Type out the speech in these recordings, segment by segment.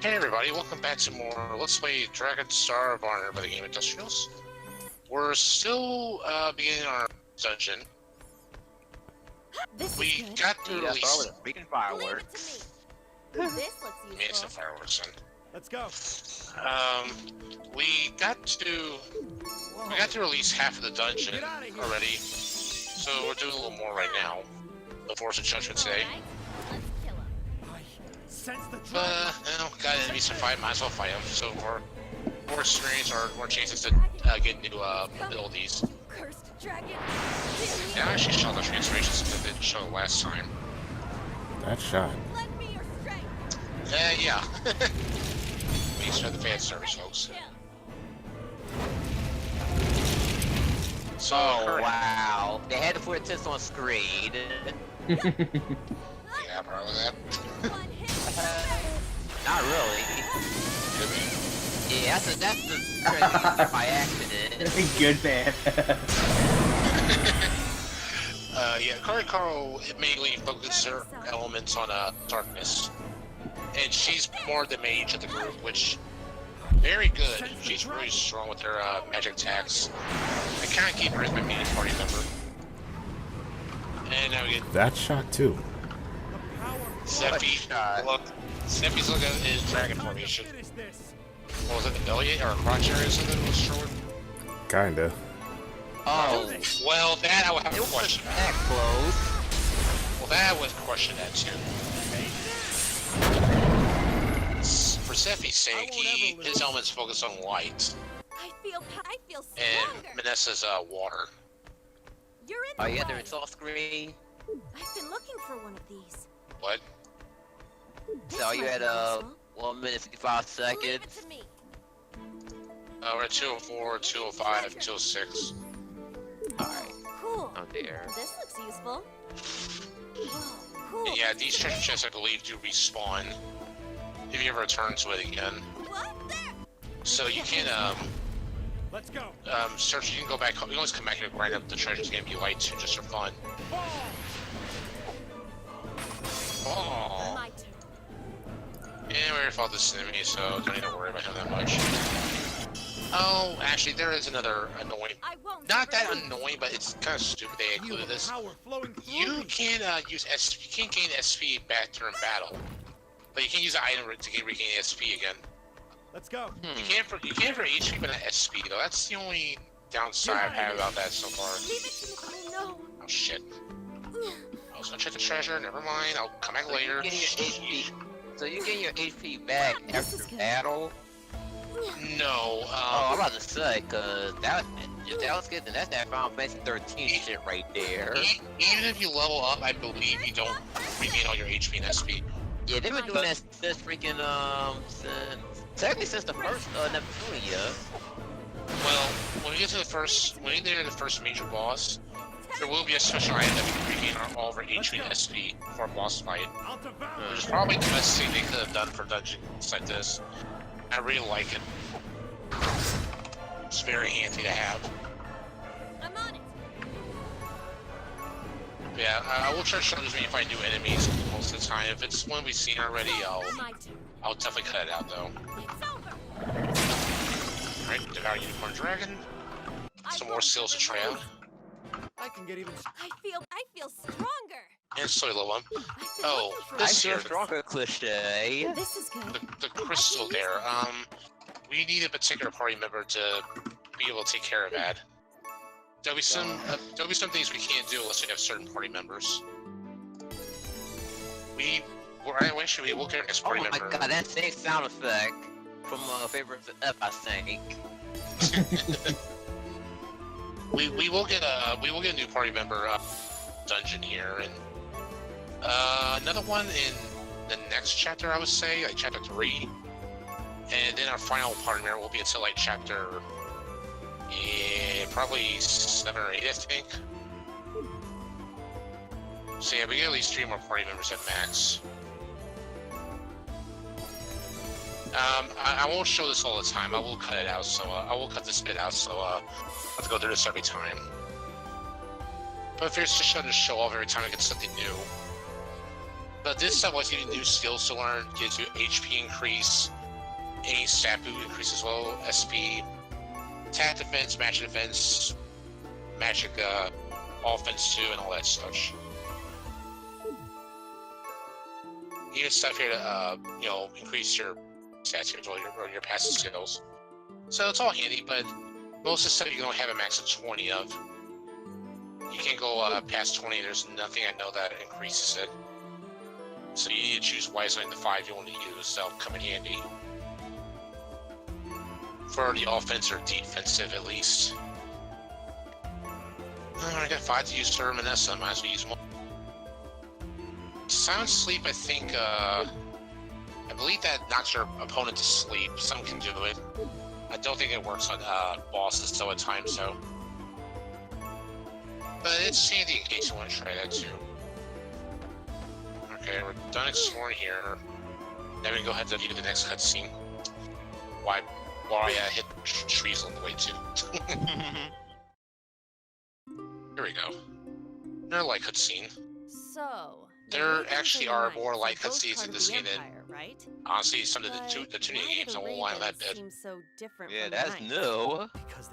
Hey everybody, welcome back to more Let's Play Dragon Star Varnir by the Gamindustrials. We're still beginning our dungeon. We got through at least... freaking fireworks. This looks useful. Made some fireworks in. Let's go. We got to release half of the dungeon already, so we're doing a little more right now. The Force of Judgment today. Got enemies to fight, might as well fight them. So more experience or more chances to get new abilities. Yeah, I actually shot the transformations that didn't show last time. That shot. Yeah. Thanks for the fan service, folks. So, wow. They had to put this on screen. Yeah, probably that. Not really. Yeah, that's the transition by accident. Good man. Yeah, Carl mainly focuses her elements on darkness. And she's more the mage of the group, which very good. She's really strong with her magic attacks. I kind of keep her as my main party member. And now we get that shot too. Zephy. Look, Zephy's looking at his dragon formation. What was it, the belly or a crotch area or something was short? Kinda. Oh. Well, that I would have to question. That close. Well, that would question that too. For Zephy's sake, his element's focused on light. I feel and Vanessa's water. You're in Oh yeah, they're in soft screen. I've been looking for one of these. What? So you had 1 minute 55 seconds. We're at 204, 205, 206. Alright. Cool. Oh dear. This looks useful. Whoa, cool. And yeah, these treasure chests I believe do respawn if you ever return to it again. What? There. So you can Let's go. search. You can go back. You can always come back and grind up the treasures game you like to, just for fun. Oh. My turn. And we already fought this enemy, so don't need to worry about him that much. Oh, actually, there is another annoying. Not that annoying, but it's kind of stupid they included this. You can use SP. You can't gain SP back during battle, but you can use an item to regain SP again. Let's go. You can for HP, but not SP though. That's the only downside I've had about that so far. Leave it to me. I know. Oh shit. I was gonna check the treasure. Never mind. I'll come back later. So you get your HP back after battle? No. Oh, I'm about to say, cause if that was good, then that's that Final Fantasy 13 shit right there. Even if you level up, I believe you don't regain all your HP and SP. Yeah, they've been doing that since freaking since the first Neptunia. Well, when you get to the first, when you get to the first major boss, there will be a special item that can regain all of our HP and SP for a boss fight. Which is probably the best thing they could have done for dungeons like this. I really like it. It's very handy to have. I'm on it. Yeah, I will try to show this when you find new enemies most of the time. If it's one we've seen already, I'll definitely cut it out though. It's over. Alright, Devour Unicorn Dragon. Some more skills to try out. I can get even. I feel stronger. And soy level up. I've been Oh, looking for this I here, feel stronger cliche. This is good. the crystal there. We need a particular party member to be able to take care of that. There'll be some things we can't do unless we have certain party members. Actually, we'll get our next Oh party my member. god, that same sound effect from Favorites of F, I think. we will get a new party member dungeon here, and another one in the next chapter, I would say, like chapter 3, and then our final party member will be until like chapter probably 7 or 8, I think. So yeah, we get at least 3 more party members at max. I won't show this all the time. I will cut it out. So I will cut this bit out. So I have to go through this every time. But if it's just trying to show off every time I get something new. But this stuff lets you new skills to learn, gives you HP increase, any stat boot increase as well, SP, attack defense, magic defense, magic offense too, and all that such. You get stuff here to, increase your stats here as well, your passive skills. So it's all handy, but most of the stuff you can only have a max of 20 of. You can't go past 20, there's nothing I know that increases it. So you need to choose wisely in the 5 you want to use, that'll come in handy. For the offense or defensive at least. I got 5 to use for Manessa, might as well use more. Sound Sleep, I think, I believe that knocks your opponent to sleep. Some can do it. I don't think it works on bosses though at times, so. But it's handy in case you want to try that too. Okay, we're done exploring here. Then we go ahead to view the next cutscene. While I hit trees on the way too. Here we go. They're like cutscene. So. There actually are more like cutscenes in this game than right? honestly some of the tuning games. I won't lie on that bit. So different Yeah, from that's new.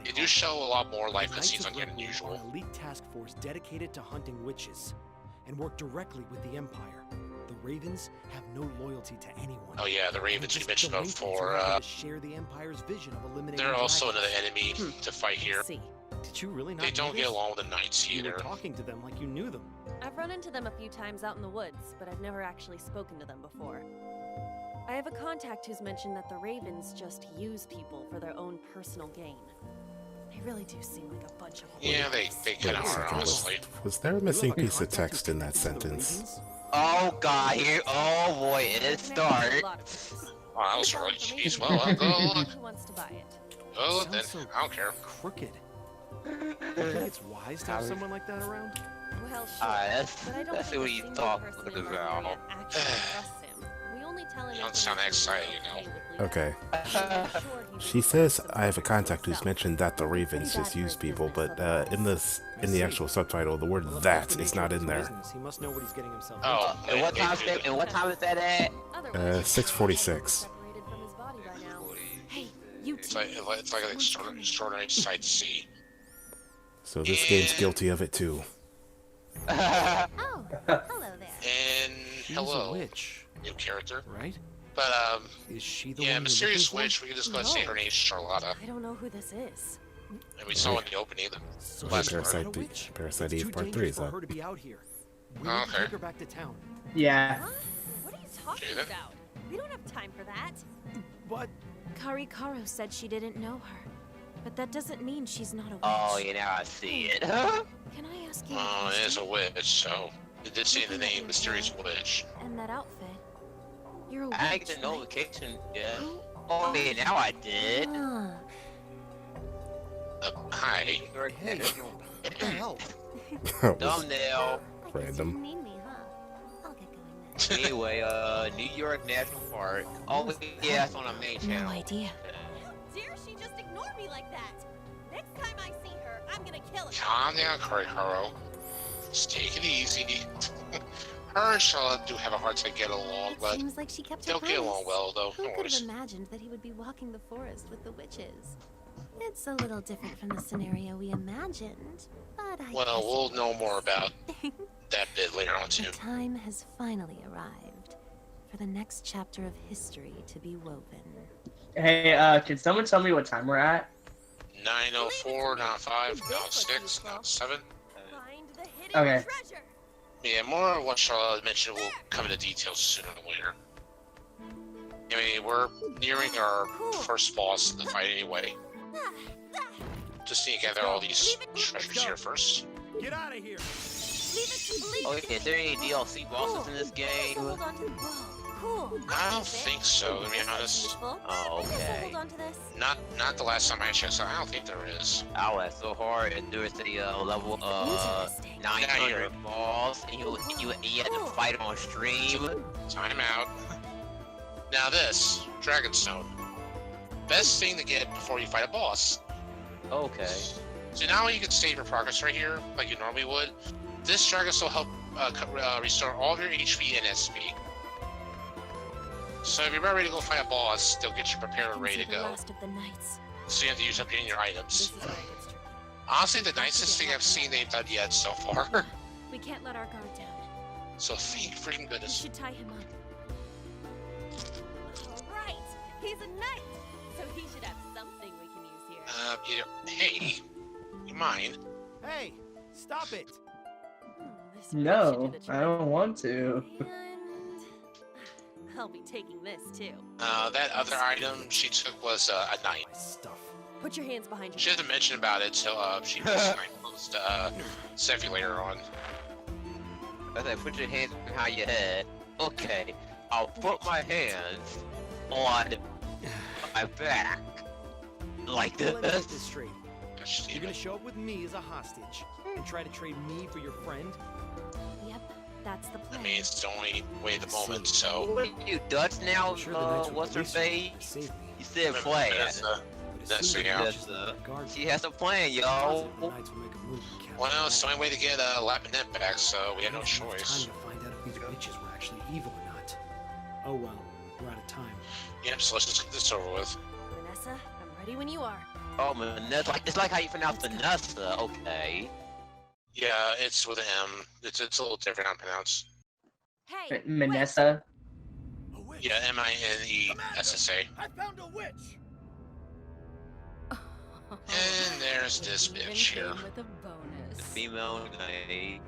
They do show a lot more live cutscenes on here than usual. An elite task force dedicated to hunting witches, and work directly with the Empire. The Ravens have no loyalty to anyone. Oh yeah, the Ravens you mentioned before. Share the Empire's vision of eliminating They're also dragons. another enemy to fight here. See. Did you really not They know don't get this? along with the Knights You were either. talking to them like you knew them. I've run into them a few times out in the woods, but I've never actually spoken to them before. I have a contact who's mentioned that the Ravens just use people for their own personal gain. They really do seem like a bunch of Yeah, they kind of are, honestly. Was there a missing piece of text in that sentence? Oh god, here. Oh boy, it starts. Oh, that was really jeez. Well, I'll go look. Who wants to buy it? Oh, then Sounds so I don't care. crooked. I think it's wise to have someone like that around. Well, sure. That's But I don't that's think what a you single thought person was in about. Varnir actually trusts him. We only tell him You don't sound information excited, we're Okay. with legal. She says I have a contact who's mentioned that the Ravens just use people, but in the actual subtitle, the word Well, if that that's the is nature not of in his there. business, He must know what he's getting himself Oh, And what time? And what time is that at? 6:46. Hey, you It's like an extraordinary sight to see. So this game's guilty of it too. Oh, hello there. And She's a hello, witch, new character. right? But Is she the yeah, one mysterious you're looking witch. We can just go and say her name's Charlotta, I don't know who this is. and we saw in the opening. So Last she's part. not a witch. Parasite It's Eve too Part 3 dangerous is for up. her to be out here. We Oh, need to okay. take her back to town. Yeah. Huh? What are you talking Jada? about? We don't have time for that. But Karikaro said she didn't know her, but that doesn't mean she's not a witch. Oh yeah, now I see it. Can I ask you? Oh, it is a witch, so it did say the name, mysterious witch. And that outfit. You're a witch. I didn't get the right? notification yet. Oh yeah, now I did. Ah. Hi. hey, what the hell? That was Thumbnail. I guess you random. didn't need me, huh? I'll get going then. Anyway, New York National Park. Oh yeah, that's on our main No channel. idea. How dare she just ignore me like that? Next time I see her, I'm gonna kill her. Calm down, Karikaro. Just take it easy. Her and Charlotte do have a hard time getting along, It but seems like she kept her they'll get along promise. well, though. Who No could have worries. imagined that he would be walking the forest with the witches? It's a little different from the scenario we imagined, but I Well, guess we'll know more about that bit later on, too. the time has finally arrived for the next chapter of history to be woven. Hey, can someone tell me what time we're at? 9:04, not 5, not 6, not 7. Find the hidden Okay. treasure. Yeah, more of what Charlotte mentioned will come into details sooner than later. Anyway, we're nearing our first boss of the fight anyway. Just need to gather all these treasures here first. Get out of here! Oh yeah, is there any DLC bosses in this game? Hold on to the Cool. I don't think so, to be honest. Oh, okay. Hold on to this. Not the last time I checked, so I don't think there is. Oh, that's so hard. And there's the level Interesting. 900 boss, and you had to fight on stream. Time out. Now this, Dragonstone. Best thing to get before you fight a boss. Okay. So now you can save your progress right here, like you normally would. This Dragonstone restore all of your HP and SP. So if you're ready to go fight a boss, they'll get you prepared and ready to go. Last of the knights. So you have to use up your items. This is where it gets tricky. Honestly, the nicest thing I've seen they've done yet so far. We can't let our guard down. So thank freaking We goodness. should tie him up. Right! He's a knight! So he should have something we can use here. Hey, you mind? Hey, stop it! This should No, do the I trick. don't want to. And I'll be taking this too. That other item she took was a knife. My stuff. Put your hands behind She your doesn't mention about it till she puts the knife close to Zephy later on. I said, put your hands behind your head. Okay, I'll put my hands on my back. Like Well, let me get this. this straight. Gosh, You're gonna show up with me as a hostage and try to trade me for your friend? Yep, that's the I plan. mean, it's the only way at the moment, so... What are you, Dutch now? I'm sure the knights would What's her release you face? to save me. You said plan. But That's as soon as yeah. the witches leave their guard She has a plan, down, yo. the knights will make a move and capture Well, it's the me. only way to get Laponette back, so we had no I don't have enough choice. time to find out if these witches were actually evil or not. Oh well, we're out of time. Yep, so let's just get this over with. Vanessa, I'm ready when you are. Oh, Vanessa. It's like how you pronounce Vanessa. Okay. Yeah, it's with an M. It's a little different how to pronounce. Hey! Manessa. Yeah, M-I-N-E-S-S-A. I found a witch! And there's this Even bitch here. came with a bonus. Female knight.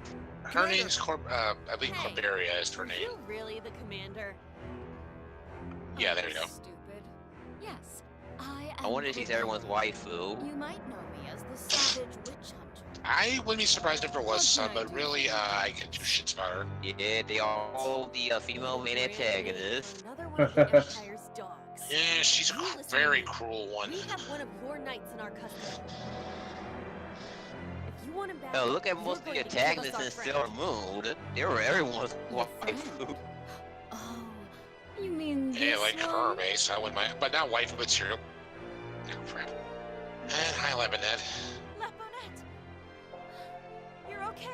Her name's I believe Hey, Corberia is her Are name. you really the commander? Yeah, there you go. Stupid. Yes, I am. I wonder if she's everyone's waifu. You might know me as the savage witch hunter. I wouldn't be surprised if there was some, but really, I get two shits about her. Yeah, they are all the female main antagonists. Another one of the Empire's dogs. Yeah, she's a very cruel one. We have one of your knights in our custody. If you want him back, Yo, look at you're most of the going to give us antagonists our in friend. Sailor Moon. They were everyone's waifu. Oh, you mean Yeah, this like one? her base, I wouldn't mind, but not wife material. Oh, crap. And hi, Laponette. Laponette! You're okay?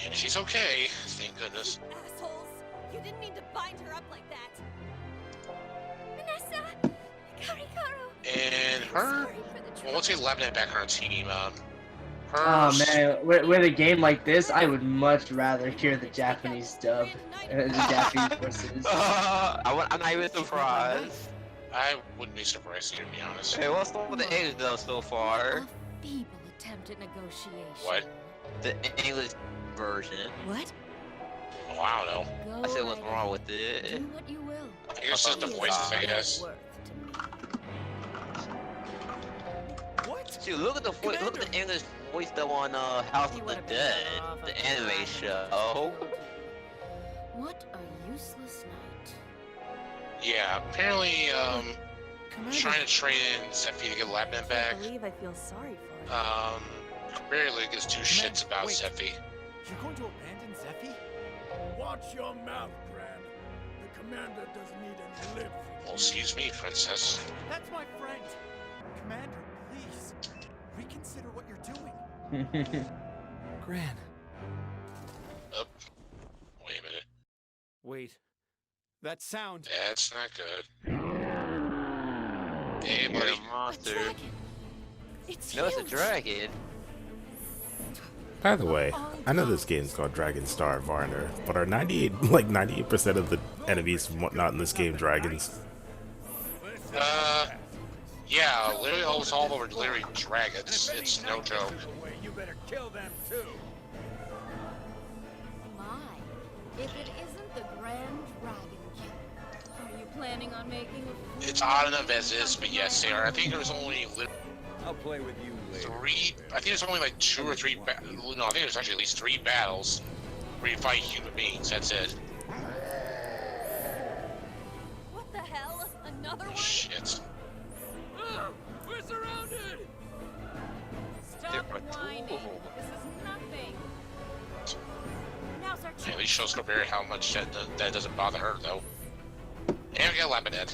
Yeah, she's okay, thank goodness. You assholes! You didn't mean to bind her up like that. Vanessa! Karikaru! And her, Sorry for the well, let's get Laponette back on our team. Her, Oh man, with a game like this, I would much rather hear the Japanese dub. The Japanese voices. I'm not even surprised. I wouldn't be surprised to be honest. Hey, what's up with the English dub so far? A feeble attempt at negotiation. What? The English version. What? Oh, I don't know. Go I said what's right wrong ahead. with Do it. what you will. I guess just the He is voices, I not guess. Worth to me. What? Dude, look at the English voice dub on House of the Dead, the anime show. What a useless night. Yeah, apparently, Commander. trying to trade in Zephy to get Laponette I back. can't believe I feel sorry for her. Barely gives two shits about wait. Zephy. You're going to abandon Zephy? Watch your mouth, Gran. The commander doesn't need any lip. Well, excuse me, princess. That's my friend. Commander, please. Reconsider what you're doing. Gran. Wait a minute. Wait. That sound. That's not good. Hey, You're buddy. a monster. It's No, it's a huge. dragon. By the way, I know this game's called Dragon Star Varnir, but are 98% of the enemies and whatnot in this game dragons? Yeah, literally almost all of them are literally dragons. It's no joke. You better kill them too. My, if it isn't the Grand Dragon King. Are you planning on making a fool It's odd enough as is, but yes, they are. I think there's only I'll play with you later. I think there's only like 2 or 3, no, I think there's actually at least 3 battles where you fight human beings, that's it. What the hell? Another one? Shit. We're surrounded! There Stop are whining. two of them. This is nothing. Now's our At chance. least shows Corberia how much that doesn't bother her, though. And we got Laponette.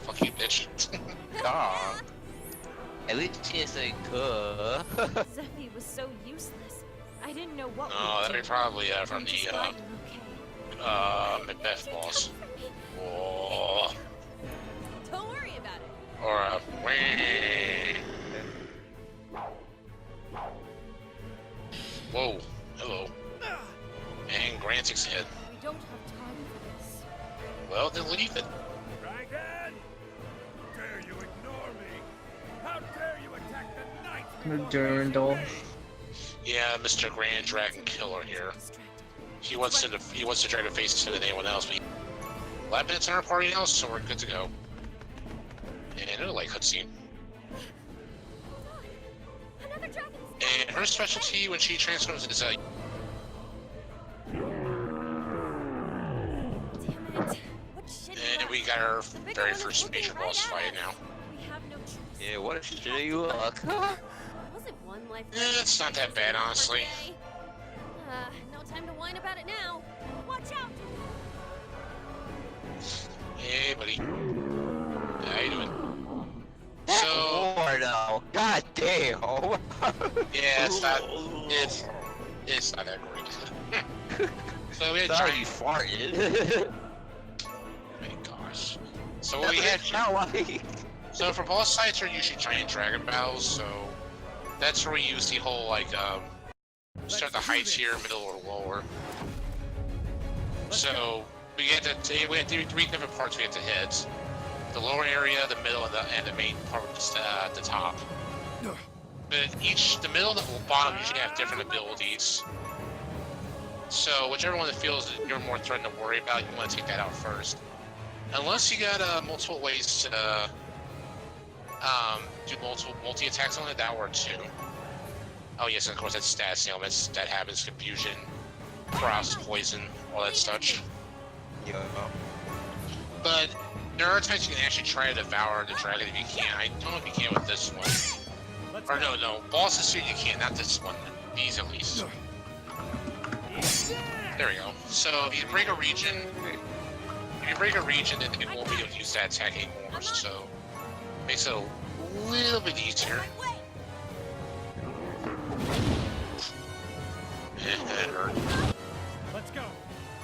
Fuck you, bitch. God. At least she didn't say "cuh." Zephy was so useless. I didn't know what. No, that'd be probably from the Macbeth boss. Oh. Don't worry about it. Or whoa, hello. And Grant's head. We don't have time for this. Well, then leave it. Dragon! Dare you ignore me? How dare you attack the knight? Durandal. Yeah, Mr. Grand Dragon Killer here. He wants to drag a face to anyone else, but Laponette's in our party now, so we're good to go. And another light cutscene. Another dragon. And her specialty when she transforms is Damn it. What shit? and we got our very first major boss fight now. We have no choice. Yeah, what a shitty luck. Was it one life? It's not that bad, honestly. No time to whine about it now. Watch out! Hey, buddy. How you doing? That So, war though. God damn. yeah, it's not that great. So we had Sorry, giant. you farted. Oh my gosh. So what we had. Not like. So for boss fights are usually giant dragon battles. So that's where we use the whole start the heights here, middle or lower. So we had three different parts we had to hit. The lower area, the middle, and the main part at the top. But the middle and the bottom usually have different abilities. So whichever one that feels that you're more threatened to worry about, you want to take that out first. Unless you got multiple ways to do multi attacks on it, that works too. Oh yes, and of course that's stats ailments that happens, confusion, paralysis, poison, all that stuff. Yeah. But there are times you can actually try to devour the dragon if you can. I don't know if you can with this one. Or no, bosses here you can, not this one. These at least. There we go. So if you break a region, then it won't be able to use that attack anymore. So makes it a little bit easier. That hurt. Let's go.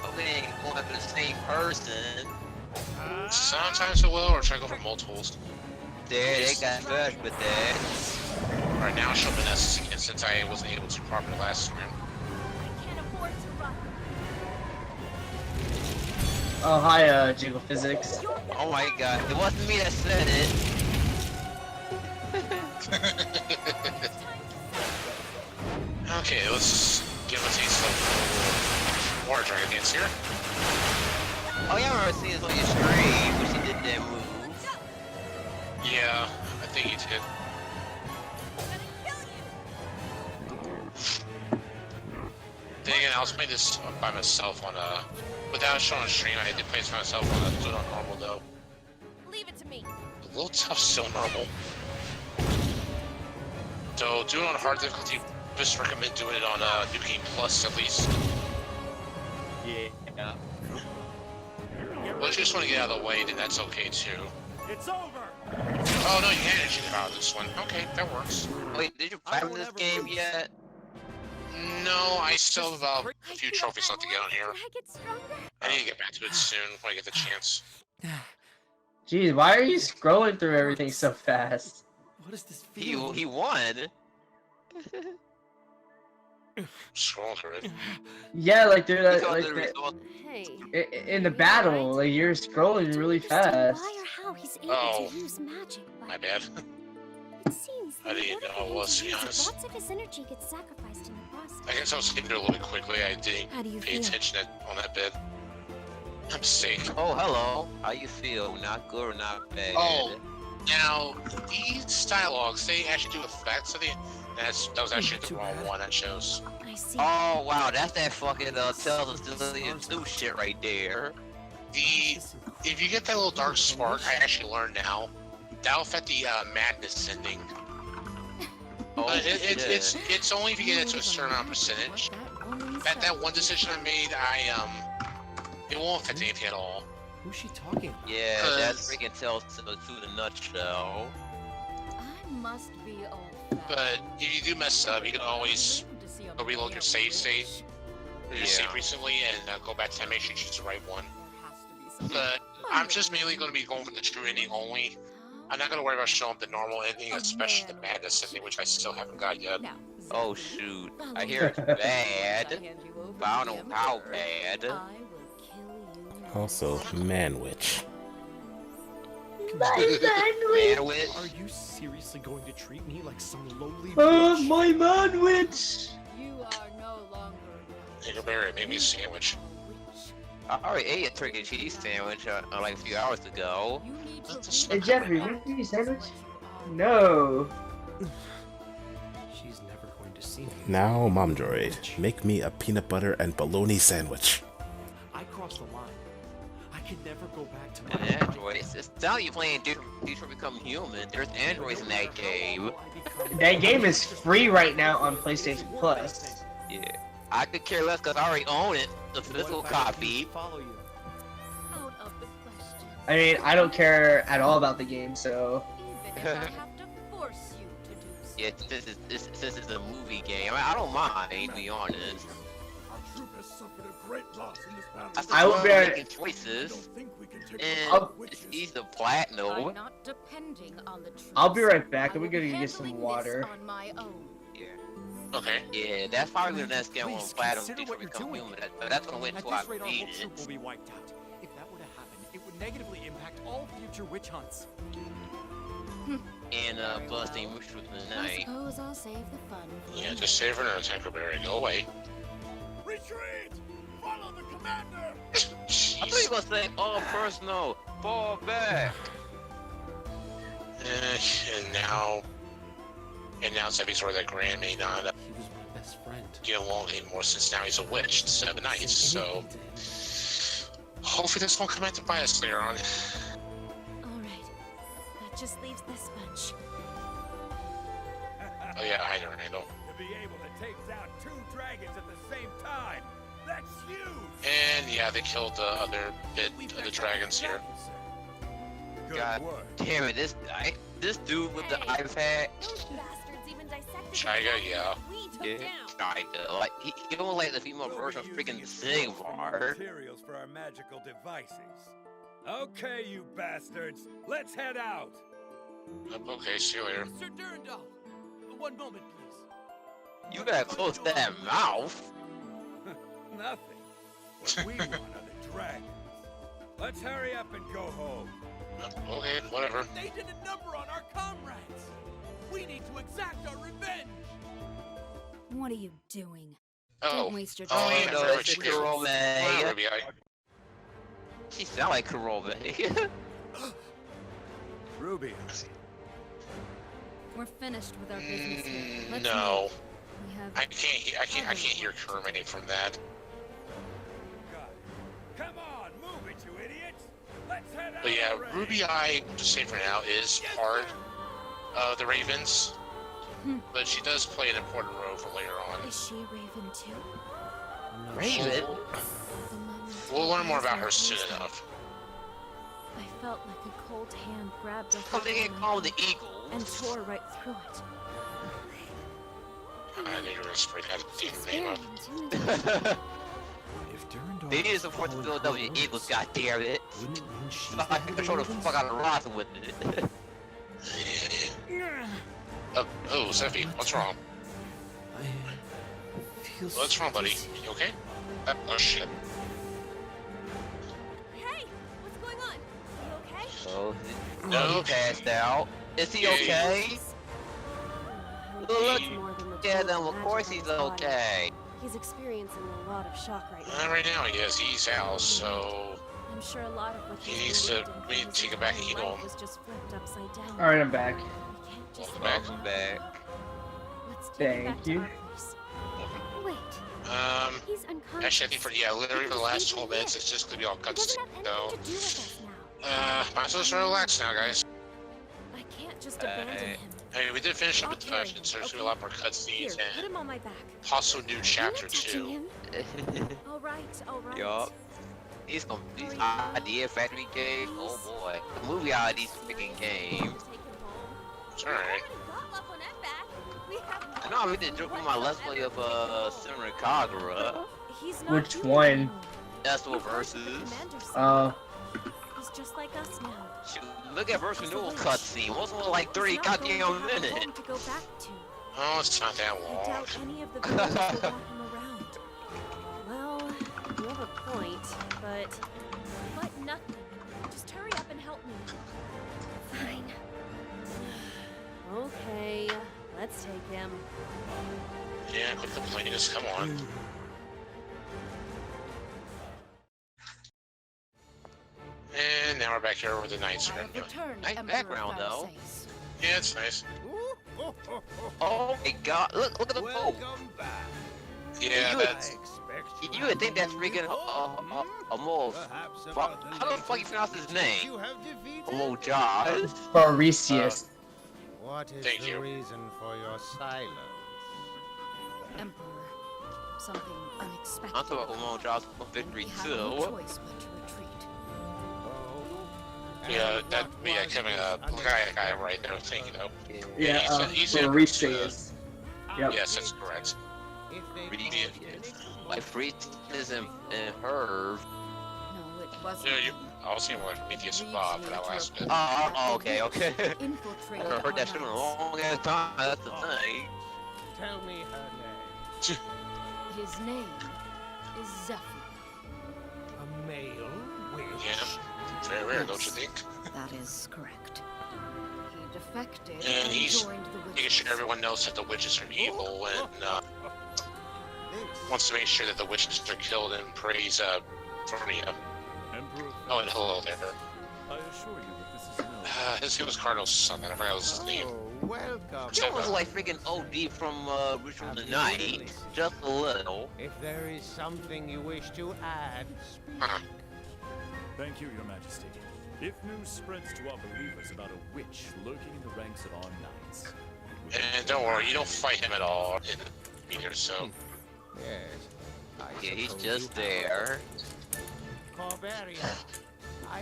But we ain't going after the same person. Sometimes it will, or try to go for multiples. There, they got first with that. Alright, now show Vanessa again since I wasn't able to properly last round. I can't afford to run. Oh, hi, Jiggle Physics. Oh my god, it wasn't me that said it. Okay, let's give a taste of Water Dragon Dance here. Oh yeah, I remember seeing this on your stream when she did that move. Yeah, I think he did. Then again, I was playing this by myself on without showing on stream. I did play this by myself on do it on normal though. Leave it to me. A little tough, still normal. So do it on hard difficulty. Just recommend doing it on New Game Plus at least. Yeah. Well, if you just want to get out of the way, then that's okay too. It's over. Oh no, you can actually get out of this one. Okay, that works. Wait, did you platinum this game yet? No, I still have a few trophies left to get on here. Did I get stronger? I need to get back to it soon when I get the chance. Jeez, why are you scrolling through everything so fast? What is this feel? He won. Scroll through it. Yeah, like they're He got like the result. Hey. in the battle, like you're scrolling really fast. Why or how he's able Oh. to use magic, but My bad. it seems I that didn't in order know for it him was, to to be use it, honest. lots of his energy gets sacrificed in the process. I guess I was skipping through a little bit quickly. I didn't How do you pay feel? attention on that bit. I'm sick. Oh, hello. How you feel? Not good or not bad? Oh, now these dialogues, they actually do effects. So that was actually the wrong one that shows. I see. Oh, wow. That's that fucking Tales of Delirium 2 shit right there. If you get that little dark spark, I actually learned now. That'll affect the madness ending. Oh, It's only if you get it to a certain amount of percentage. That one decision I made, it won't affect anything at all. Who's she talking about? Yeah, that's freaking Tales to the nutshell. I must be old. But if you do mess up, you can always Go reload your save state, or your save recently, and go back to make sure you choose the right one. But I'm just mainly going to be going for the true ending only. I'm not going to worry about showing the normal ending, especially the madness ending, which I still haven't got yet. Oh shoot, I hear it's bad, but I don't know how bad. Also, man-witch. Man-witch? Are you seriously going to treat me like some lowly Oh, bitch? my man witch! You are no longer. Corberia made me a sandwich. I already ate a turkey and cheese sandwich like a few hours ago. Hey Jeffrey, want a sandwich? No. She's never going to see me. Now, Mom Droid, make me a peanut butter and bologna sandwich. I crossed the line. I could never go back to my And androids. It's not you playing Detroit Become Human. There's androids in that game. That game is free right now on PlayStation Plus. Yeah. I could care less because I already own it. The physical copy. Follow you. Out of the question. I mean, I don't care at all about the game, so... Even if I have to force you to do so. Yeah, this is a movie game. I mean, I don't mind, to be honest. Our troop has suffered a great loss in this battle. I still I will love be- making choices. Don't think we can take And on the it's witches. easy to platinum. I'm not depending on the troops. I'll be right back. I I'm will gonna be get some handling water. this on my own. Yeah. Okay. Yeah, that's probably the next game on Please platinum. consider Detroit what you're Become doing. Human. That's gonna wait At until this I rate, our beat whole troop it. will be wiped out. If that were to happen, it would negatively impact all future witch hunts. And busting mush with the I night. suppose I'll save the fun for Yeah, later. just save her another time, Corberia. Go away. Retreat! Follow the commander! I thought you Jeez. were gonna say, oh, personal, fall back. And now Zephy's sort of that Grand may not He was my best friend. get along anymore since now he's a witch instead of a knight. So hopefully this won't come out to bite us later on. Alright. That just leaves this bunch. Oh yeah, I know. To be able to take down 2 dragons at the same time! That's huge! And yeah, they killed the other bit of the dragons here. Good God work. damn it, this guy, this dude with the iPad. Those bastards even dissected the Chaiga, dragon yeah. we took Yeah, down. Chaiga. Like, he don't like the female We'll version be of using freaking it to source for more Sigvar. materials for our magical devices. Okay, you bastards, let's head out. Okay, see you later. Sir Durandal, one moment, please. You gotta close that mouth. Nothing. What we want are the dragons. Let's hurry up and go home. Okay, whatever. They did a number on our comrades. We need to exact our revenge. What are you doing? Oh. Don't waste your Oh, time. yeah, no, very it's much Kurome. Ruby, She sound like Kurome. Ruby. We're finished with our business here. Let's No. move. We have I can't hear Kermit from that. Got it. Come on, move it, you idiots. Let's head out. But yeah, already. Ruby Eye, just say for now, is part of the Ravens. But she does play an important role for later on. Is she Raven too? Raven? The moment We'll learn more I about her was soon there, enough. I felt like a cold hand grabbed a Come they hold can of call my the hand and Eagles. tore right through it. I need to spray that damn name up. Experience, If Durandal They need to support the Philadelphia Eagles, goddammit. wouldn't it mean she's I can control the fuck out of Ross with it. Oh, Zephy, what's wrong? I feel What's wrong, buddy? You okay? Oh shit. Hey, what's going on? You okay? Oh, No. he passed out. Is he okay? Look, yeah, then of course he's okay. He's experiencing a lot of shock right now. Right now, yes, he's out, so I'm sure a lot of what He he's needs to- believed in we need to because take his it back and whole heal life him. was just flipped upside down. Alright, I'm back. We can't just Welcome back. Back. Let's take it back Thank to you. our place. Wait, he's unconscious. actually, I think for literally for the last 12 minutes, it's just gonna be all It cutscenes. doesn't have anything So, to do with us now. might as well just relax now, guys. I can't just abandon him. I mean, we did finish up I'll with carry touch, him, and so there's gonna be okay? a lot more Here, cutscenes put and him on my back. possible new I'm chapter not touching 2. him. All right, all right. Yup. These idea factory game. Oh boy, the movie ideas freaking game. Take him home. It's alright. I know I'm really joking my let's play of Samurai Kagura. He's not Which human one? anymore. That's what He heard versus. the commander say Oh. that. He's just like us now. Shoot, look at versus He's a renewal witch. cutscene. What's more like 30 He's not going to goddamn have a minutes? home to go back to. Oh, it's not that I long. doubt any of the villagers will want him around. Well, you have a point, but nothing. Just hurry up and help me. Fine. Okay, let's take him. Yeah, quit complaining, just come on. And now we're back here with the knights. Nice background though. Yeah, it's nice. Oh my god, look at the boat. Welcome back. Yeah, You that's... You would think that's freaking a more. Perhaps How about the fuck you pronounce his name? you have defeated? Hello, Josh. Fabricius. What is Thank the you. reason for your silence? Emperor, something unexpected. I'm talking about Hello, Josh victory We have no too. choice but to retreat. Oh, Yeah, and that what be was becoming this a guy right there thinking, though. Yeah, he's in- Fabricius. Yep. Yes, that's correct. If they Really? called it Like Freeze and Herb. No, it wasn't. Yeah, I was seeing what Prometheus and Bob for that last bit. Oh, okay. I Infiltrated haven't heard that shit in a our long ass time. That's the thing. Tell me her name. His name is Zephy. A male witch. Yeah, very rare, don't you think? That is correct. He defected And he's joined the making witches. sure everyone knows that the witches are evil and wants to make sure that the witches are killed and praise Varnir. Emperor, Oh, and hello there. I assure you that this is no. His name was Cardinal something. I forgot his name. Oh, welcome. You was like freaking OD from Ritual of the Night. Just a little. If there is something you wish to add, speak. Huh. Thank you, Your Majesty. If news spreads to our believers about a witch lurking in the ranks of our knights, it would And don't worry, you don't fight him at all in either, so... Yes. Yeah, he's suppose just you there. Corberia. I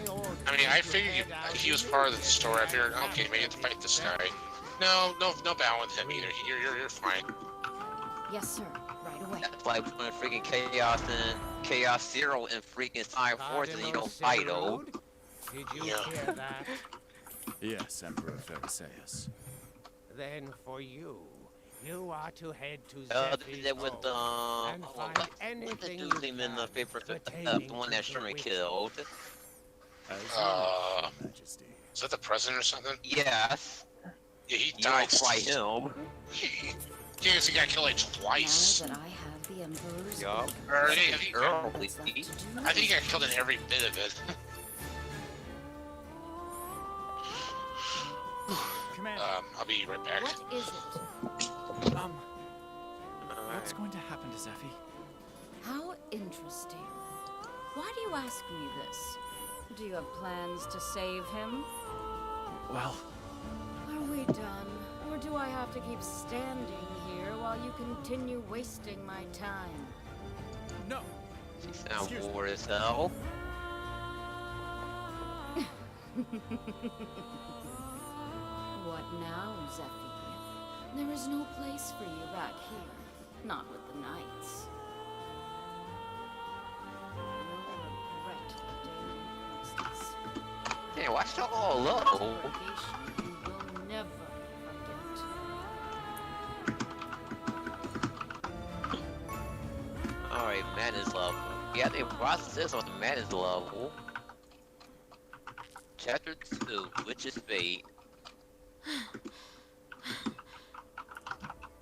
mean, I figured he was part of the story. I figured, okay, maybe you have to fight this guy. No battle with him either. You're fine. Yes, sir. Right away. That's like when freaking Chaos Zero and freaking Side Force and you don't fight him. Did you Yeah. hear that? Yes, Emperor Phariseus. Then for you, you are to head to They did Zephy's that with home and find what the anything dude's you name in the can paper, the pertaining one to that the Sherman witch. killed. As you Uh, wish, Your Majesty. Is that the president or something? Yes, Yeah, he you died. don't fight him. He got killed like twice. Now that I have the Emperor's Yup. Or, yeah, I think Early. what's left to do? I think he got killed in every bit of it. Commander, I'll be right back. What is it? what's going to happen to Zephy? How interesting. Why do you ask me this? Do you have plans to save him? Well, Are we done? Or do I have to keep standing here while you continue wasting my time? no. She sounds bored as hell. What now, Zephy? There is no place for you back here. Not with the knights. You'll regret the day you crossed this. Hey, watch the all low. Obligation you will never forget. Alright, madness level. Yeah, they process this on the madness level. Chapter 2, Witch's Fate.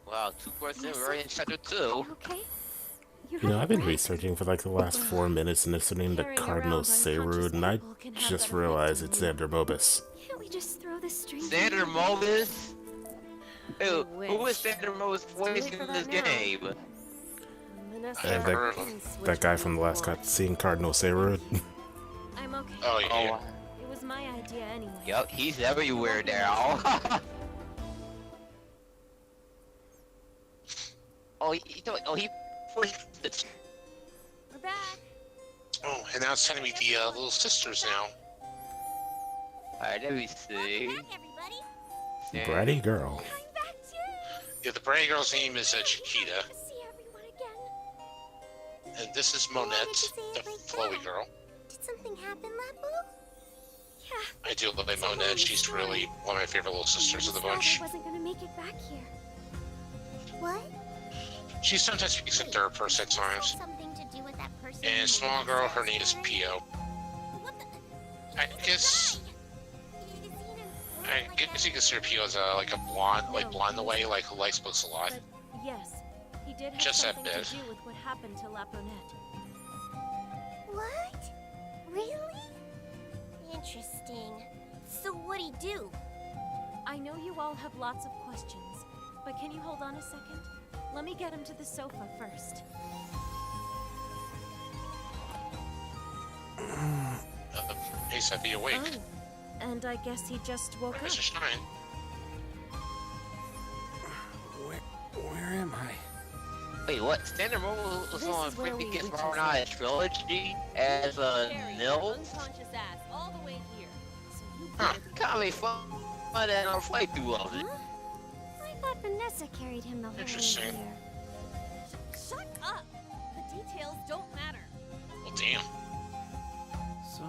Wow, 2% already in chapter 2. Okay? You know, I've been researching for like the last 4 minutes and listening to Carrying Cardinal around Seirud, unconscious and I people can have just that realized effect it's on you. Xander Mobus. Can't we just throw this stranger? Xander Mobus? Who wish. is Xander Mobus voicing for in this that now. game? Vanessa, And heard I of can switch that guy my from the last floor. cutscene, Cardinal Seirud. I'm okay. Oh, yeah. Oh, It was my idea anyway. yep, he's everywhere now. he pushed it. We're back. Oh, and now it's telling me the little sisters now. Alright, let me see. Bratty girl. Yeah, the bratty girl's name is Chiquita. And this is Monette, the flowy girl. Did something happen, Lapu? Yeah. I do love Monette. She's really one of my favorite little sisters of the bunch. I wasn't gonna make it back here. What? She sometimes speaks in third person at times. Something to do with that person. And small girl, her name is Pio. What the? I guess you consider Pio as like a blonde, blonde the way, like who likes books a lot. But yes, he did have Just that something bit. to do with what happened to Laponette. What? Really? Interesting. So what'd he do? I know you all have lots of questions, but can you hold on a second? Let me get him to the sofa first. Hey, Zephy, awake. Oh, and I guess he just woke up. Mr. Shine. Where am I? Wait, what? Standard Mobile was This on is where we freaking reach Varnir trilogy as a nil? Unconscious ass all the way here. So you Huh? Kinda be fun and I'll fight through all of it. I thought Vanessa carried him the whole way Interesting. here. shut up. The details don't matter. Well, damn. So,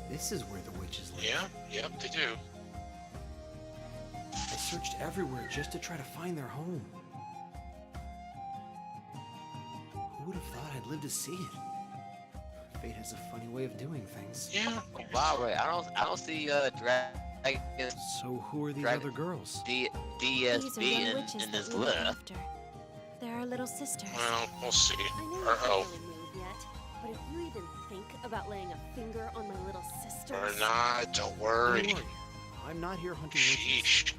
this is where the witches live. Yeah, yep, they do. I searched everywhere just to try to find their home. Who would have thought I'd live to see it? Fate has a funny way of doing things. Yeah. Wow, wait, I don't see dragons So who are these Dragon- other girls? These are DSB young witches in that this we look litter. after. They're our little sisters. Well, we'll see. I know you Uh-oh. haven't really moved yet, but if you even think about laying a finger on my little sisters... Or not, don't worry. Don't worry. I'm not here hunting witches. Sheesh.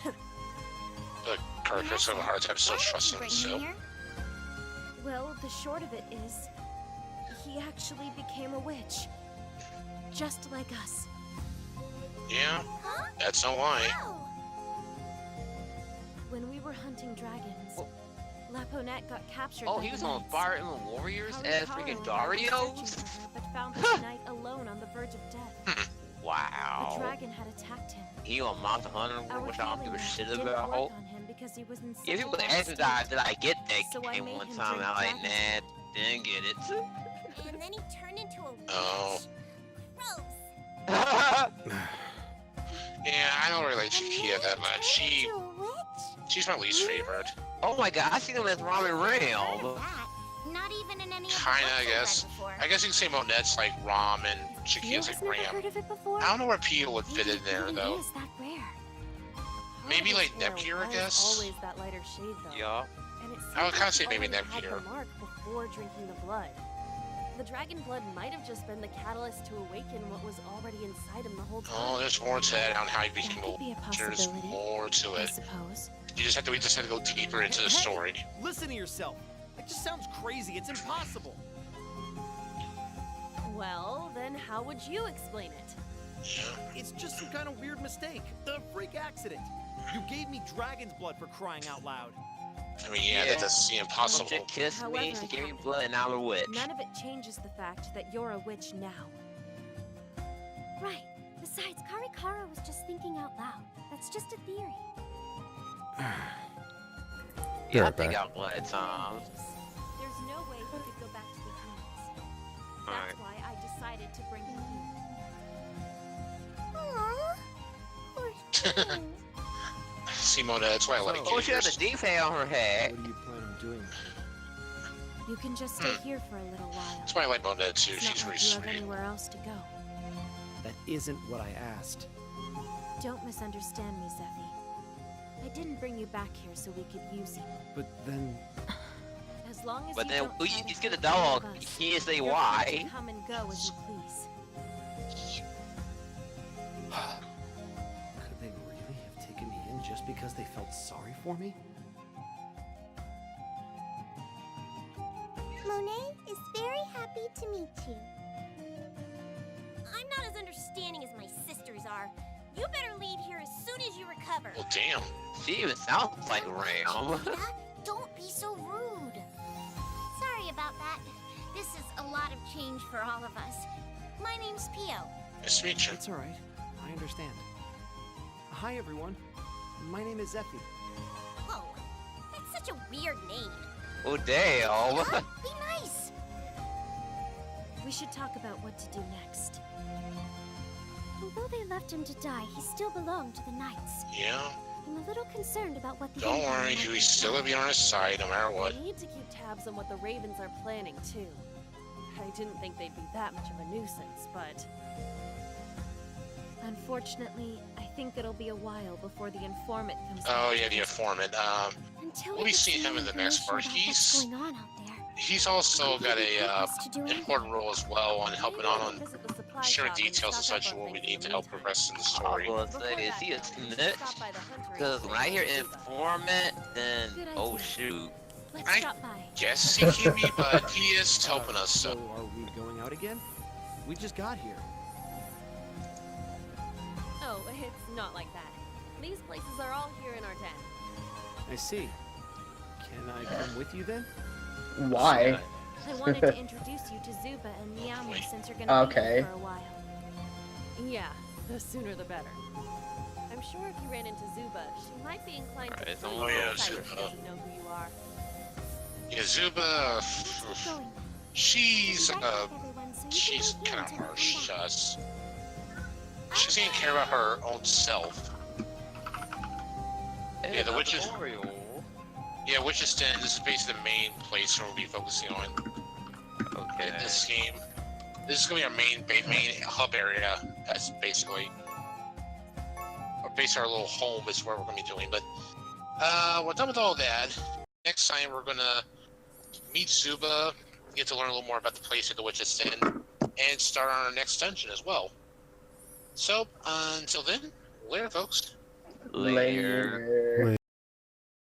The characters have a hard time still trusting himself. Well, the short of it is, he actually became a witch. Just like us. Yeah, that's no lie. When we were hunting dragons, Oh. Laponette got captured Oh, by he the was on knights. Fire Emblem Warriors as Harry freaking Potter and I were Darios? searching for her, but found the knight alone on the verge of death. The Wow. dragon had attacked him. He on Monster Hunter, Our which I don't give a healing shit didn't about. work on him because he was in such Yeah, a people bad asked state. did I get that So I game made one him time, and drink I'm like, dragon's nah, didn't get it. And then he turned into a witch. Oh. Gross. Yeah, I don't really like Chiquita that much. Turned into a witch? She's my least favorite. Oh my god, I seen him as Ramen Heard Realm. that. Not even in any of the Kinda, books I I've guess. read before. I guess you can say Monette's like Rom and You Chiquita's has like never Ram. heard of it before? I don't know where Pio would fit in there, Even though. is that rare? Maybe, Part of like, his hair Nepgear, I was guess? Always that lighter shade, though. Yeah. And it I would seems kinda say he maybe already had Nepgear. the mark before drinking the blood. The dragon blood might have just been the catalyst to awaken what was already inside him the whole time. Oh, there's more to that on how he That became could be a a There's possibility, more to I it. suppose. We just have to go deeper into the story. Listen to yourself. That just sounds crazy. It's impossible. Well, then how would you explain it? Yeah. It's just some kind of weird mistake. A freak accident. You gave me dragon's blood for crying out loud. I mean, yeah, that doesn't seem impossible. She kissed me, However she it gave me happened, blood, and now I'm a witch. None of it changes the fact that you're a witch now. Right. Besides, Karikara was just thinking out loud. That's just a theory. Yeah, I right think back. out blood at times. There's no way he could go back to the humans. That's Alright. why I decided to bring him here. Aww. Poor thing. See, Mona, that's why I let it Oh, get she has a yours. deep hair on her head. What do you plan on doing? You can just stay here for a little while. That's why I like Mona too. It's She's not very like you have sweet. anywhere else to go. That isn't what I asked. Don't misunderstand me, Zephy. I didn't bring you back here so we could use you. But then, As long as But you then don't we try to just get a hurt any of dog. us, You can't say you're free why. to come and go as you please. could they really have taken me in just because they felt sorry for me? Monet is very happy to meet you. I'm not as understanding as my sisters are. You better leave here as soon as you recover. Well, damn. She even sounds like Ram. Chiquita, don't be so rude. Sorry about that. This is a lot of change for all of us. My name's Pio. Nice to meet you. It's all right. I understand. Hi, everyone. My name is Zephy. Oh, that's such a weird name. Oh, damn. Be nice. We should talk about what to do next. Although they left him to die, he still belonged to the Knights. Yeah. I'm a little concerned about what the Don't Empire worry, might Huey's still gonna be on his side no matter what. We need to keep tabs on what the Ravens are planning, too. I didn't think they'd be that much of a nuisance, but... Unfortunately, I think it'll be a while before the informant comes Oh back. yeah, the informant. Until We'll we be get seeing some him in the next part. information about what's going on out there. He's also got a Pointless to do anything. important role as well on helping out on Visit the supply sharing shop and details and stock up such of on what we things need in to the help meantime. progress in the I story. was Before gonna say, is that, he a though, snitch? stop by the hunter Because when I hear and informant, then, Good oh idea. shoot. Let's I stop by. guess he can be, but he is helping us. So, So are we going out again? We just got here. Oh, it's not like that. These places are all here in our den. I see. Can I come with you then? Why? I wanted to introduce you to Zuba and Miami since you're gonna be Okay. here for a while. Yeah, the sooner the better. I'm sure if you ran into Zuba, she might be inclined to Alright, freeze oh yeah, inside if she Zuba. doesn't know who you are. yeah, Zuba, Let's keep going. she's Be right back, everyone, so you she's can wait here kind of until we harsh come to back. us. She doesn't care about her own self. Hey, Yeah, the witches- tutorial. Yeah, Witch's Den, this is basically the main place where we'll be focusing on Okay. in this game. This is gonna be our main hub area. That's basically, or basically our little home is where we're gonna be doing. But we're done with all that. Next time we're gonna meet Zuba, get to learn a little more about the place of the Witch's Den, and start on our next dungeon as well. So until then, later, folks. Later. Later.